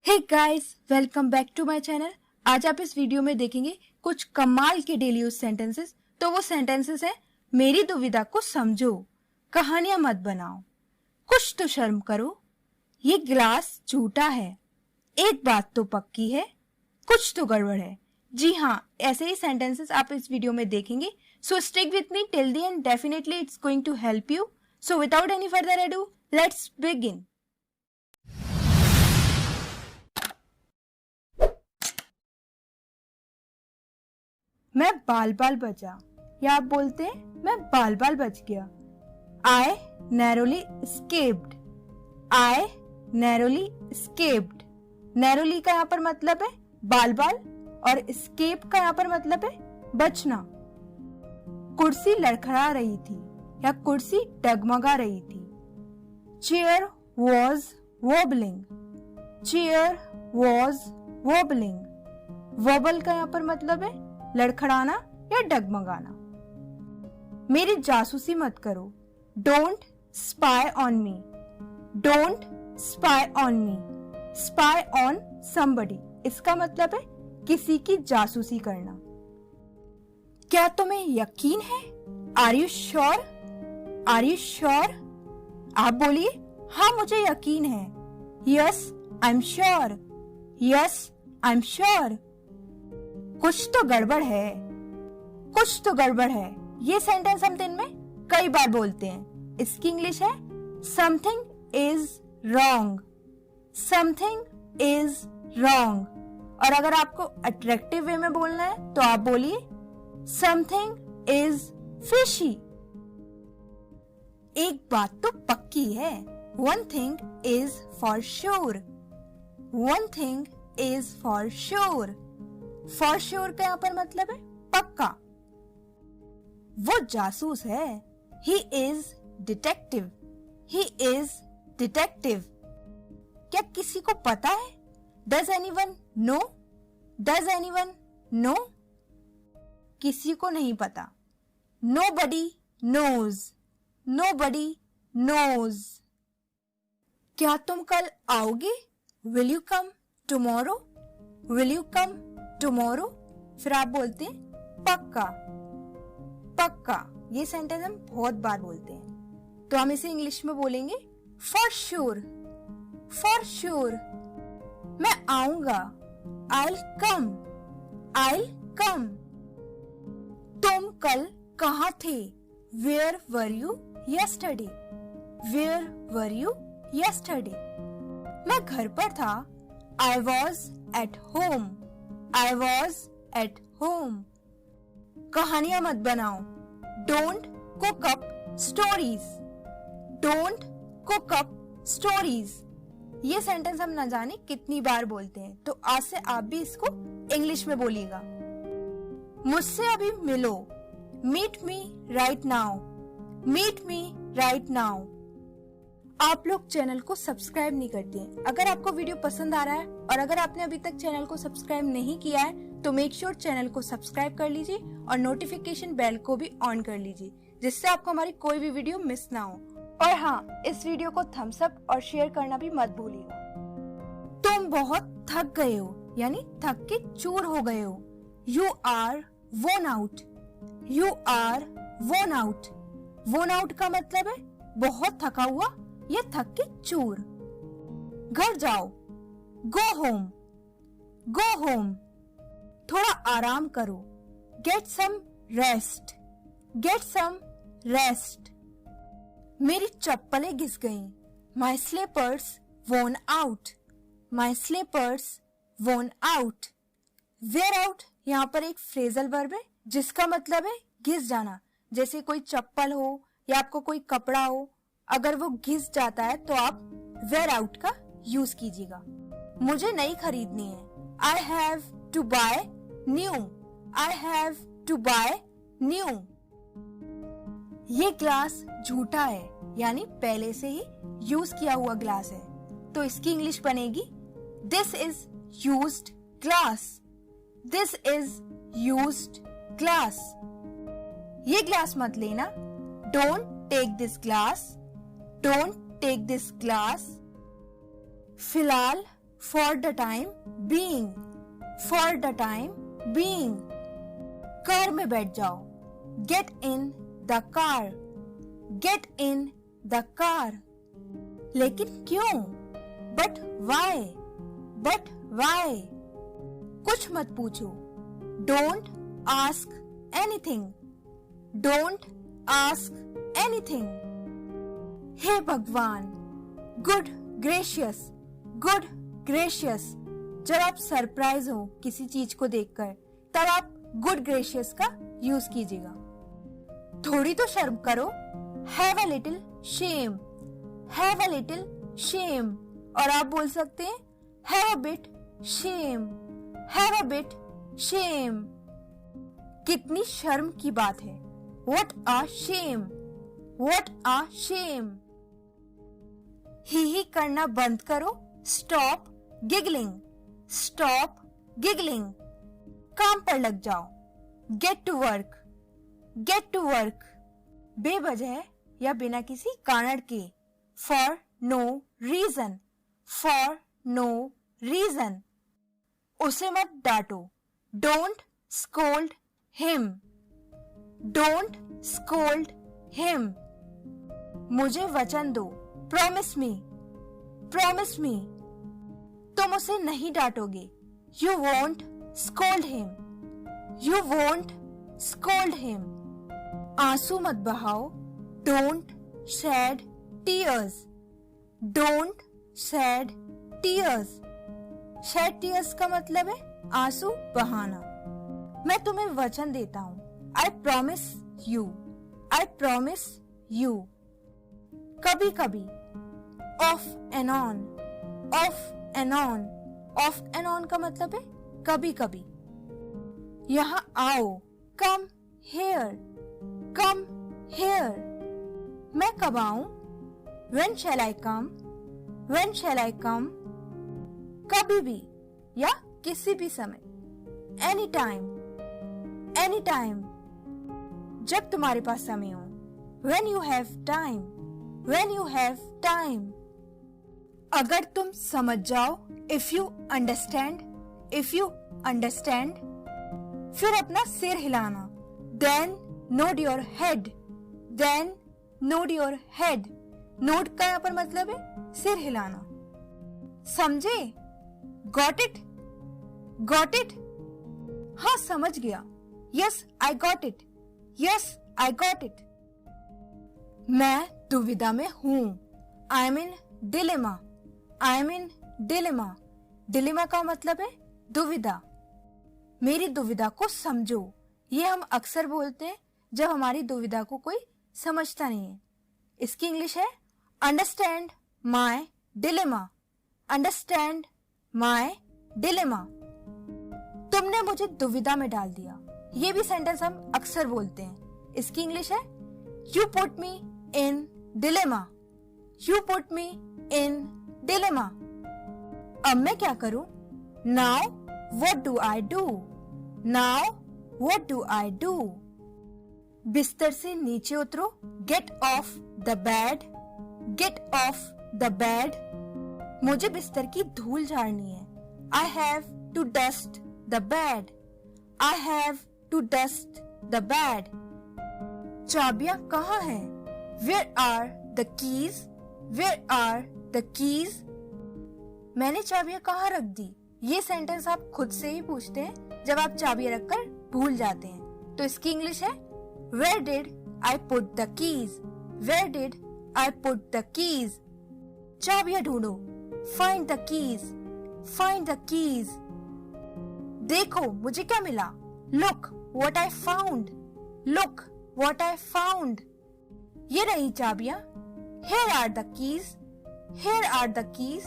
Hey guys, welcome back to my channel. आज आप इस वीडियो में देखेंगे कुछ कमाल के डेली यूज सेंटेंसेस। तो वो सेंटेंसेस है, मेरी दुविधा को समझो, कहानियां मत बनाओ, कुछ तो शर्म करो, ये ग्लास झूठा है, एक बात तो पक्की है, कुछ तो गड़बड़ है। जी हाँ, ऐसे ही सेंटेंसेस आप इस वीडियो में देखेंगे। So stick with me till the end, definitely it's going to help you. So without any further ado, let's begin. मैं बाल बाल बचा, या आप बोलते हैं मैं बाल बाल बच गया। I narrowly escaped. I narrowly escaped. Narrowly का यहाँ पर मतलब है बाल बाल और escape का यहाँ पर मतलब है बचना। कुर्सी लड़खड़ा रही थी या कुर्सी डगमगा रही थी। Chair was wobbling. Chair was wobbling. Wobble का यहाँ पर मतलब है लड़खड़ाना या डगमगाना। मेरी जासूसी मत करो, don't spy on me, don't spy on me, spy on somebody, इसका मतलब है किसी की जासूसी करना। क्या तुम्हें यकीन है? Are you sure? Are you sure? आप बोलिए, हाँ मुझे यकीन है। Yes I am sure, yes I am sure. कुछ तो गड़बड़ है, कुछ तो गड़बड़ है। ये सेंटेंस हम दिन में कई बार बोलते हैं। इसकी इंग्लिश है something is wrong, something is wrong. और अगर आपको अट्रैक्टिव वे में बोलना है तो आप बोलिए समथिंग इज फिशी। एक बात तो पक्की है, one thing is for sure, one thing is for sure. For sure का यहाँ पर मतलब है पक्का। वो जासूस है, he is detective, he is detective. क्या किसी को पता है? Does anyone know? Does anyone know? किसी को नहीं पता। Nobody knows, nobody knows. क्या तुम कल आओगे? Will you come tomorrow? Will you come tomorrow? फिर आप बोलते हैं पक्का, पक्का। ये सेंटेंस हम बहुत बार बोलते हैं, तो हम इसे इंग्लिश में बोलेंगे फॉर श्योर, फॉर श्योर। मैं आऊंगा, I'll come, I'll come। तुम कल कहाँ थे? Where were you yesterday? Where were you yesterday? मैं घर पर था, I was at home, I was at home। कहानियां मत बनाओ, don't cook up stories, don't cook up stories. ये सेंटेंस हम न जाने कितनी बार बोलते हैं, तो आज से आप भी इसको इंग्लिश में बोलिएगा। मुझसे अभी मिलो, meet me right now, meet me right now. आप लोग चैनल को सब्सक्राइब नहीं करते हैं। अगर आपको वीडियो पसंद आ रहा है और अगर आपने अभी तक चैनल को सब्सक्राइब नहीं किया है तो मेक श्योर चैनल को सब्सक्राइब कर लीजिए और नोटिफिकेशन बेल को भी ऑन कर लीजिए, जिससे आपको हमारी कोई भी वीडियो मिस ना हो। और हाँ, इस वीडियो को थम्स अप और शेयर करना भी मत भूलिएगा। तुम बहुत थक गए हो, यानी थक के चूर हो गए हो। यू आर वोन आउट, यू आर वोन आउट। वोन आउट का मतलब है बहुत थका हुआ या थक के चूर। घर जाओ, गो होम, गो होम। थोड़ा आराम करो, get some rest, get some rest. मेरी चप्पलें घिस गईं, my slippers worn out, my slippers worn out. Wear out यहाँ पर एक फ्रेजल वर्ब है जिसका मतलब है घिस जाना। जैसे कोई चप्पल हो या आपको कोई कपड़ा हो, अगर वो घिस जाता है तो आप वेयर आउट का यूज कीजिएगा। मुझे नई खरीदनी है, I have to buy new, I have to buy new. ये ग्लास झूठा है, यानी पहले से ही यूज किया हुआ ग्लास है, तो इसकी इंग्लिश बनेगी this is used glass, this is used glass. ये ग्लास मत लेना, don't take this glass, don't take this glass. फिलहाल For the time being. For the time being. Car में बैठ जाओ. Get in the car. Get in the car. लेकिन क्यों? But why? But why? कुछ मत पूछो. Don't ask anything. Don't ask anything. हे भगवान. Good gracious. Good gracious. जब आप सरप्राइज हो किसी चीज को देखकर तब आप good gracious का यूज कीजिएगा. थोड़ी तो शर्म करो. Have a little shame. Have a little shame. और आप बोल सकते हैं have a bit shame. Have a bit shame. कितनी शर्म की बात है. What a shame. What a shame. ही करना बंद करो. Stop giggling. Stop giggling. काम पर लग जाओ. Get to work. Get to work. बेवजह या बिना किसी कारण के. For no reason. For no reason. उसे मत डांटो. Don't scold him. Don't scold him. मुझे वचन दो. Promise me. Promise me. तुम उसे नहीं डांटोगे. You won't scold him. You won't scold him. आंसू मत बहाओ. Don't shed tears. Don't shed tears. Shed tears का मतलब है आंसू बहाना. मैं तुम्हें वचन देता हूँ. I promise you. I promise you. कभी कभी. Off and on. Off and on. Off and on का मतलब है कभी कभी. यहाँ आओ. Come here. Come here. मैं कब आऊं? When shall I come? When shall I come? कभी भी या किसी भी समय. Anytime. Anytime. जब तुम्हारे पास समय हो. When you have time. When you have time. अगर तुम समझ जाओ. If you understand. If you understand. फिर अपना सिर हिलाना. Then nod your head. Then nod your head. Node का यहाँ पर मतलब है सिर हिलाना. समझे? Got it? Got it? हाँ समझ गया. Yes, I got it. Yes, I got it. मैं दुविधा में हूँ. I am in dilemma. I am in dilemma. Dilemma का मतलब है दुविधा. मेरी दुविधा को समझो. ये हम अक्सर बोलते हैं जब हमारी दुविधा को कोई समझता नहीं है. इसकी इंग्लिश है Understand my dilemma. Understand my dilemma. तुमने मुझे दुविधा में डाल दिया. ये भी सेंटेंस हम अक्सर बोलते हैं. इसकी इंग्लिश है You put me in dilemma. You put me in dilemma. अब मैं क्या करूं? Now what do I do? Now what do I do? बिस्तर से नीचे उतरो. Get off the bed. Get off the bed. मुझे बिस्तर की धूल झाड़नी है. I have to dust the bed. I have to dust the bed. चाबियां कहाँ हैं? Where are the keys? Where are the keys? मैंने चाबियां कहाँ रख दी? ये सेंटेंस आप खुद से ही पूछते हैं जब आप चाबियां रखकर भूल जाते हैं. तो इसकी इंग्लिश है Where did I put the keys? Where did I put the keys? चाबियां ढूंढो. Find the keys. Find the keys. देखो मुझे क्या मिला. Look what I found. Look what I found. ये रही चाबियां. Here are the keys. Here are the keys.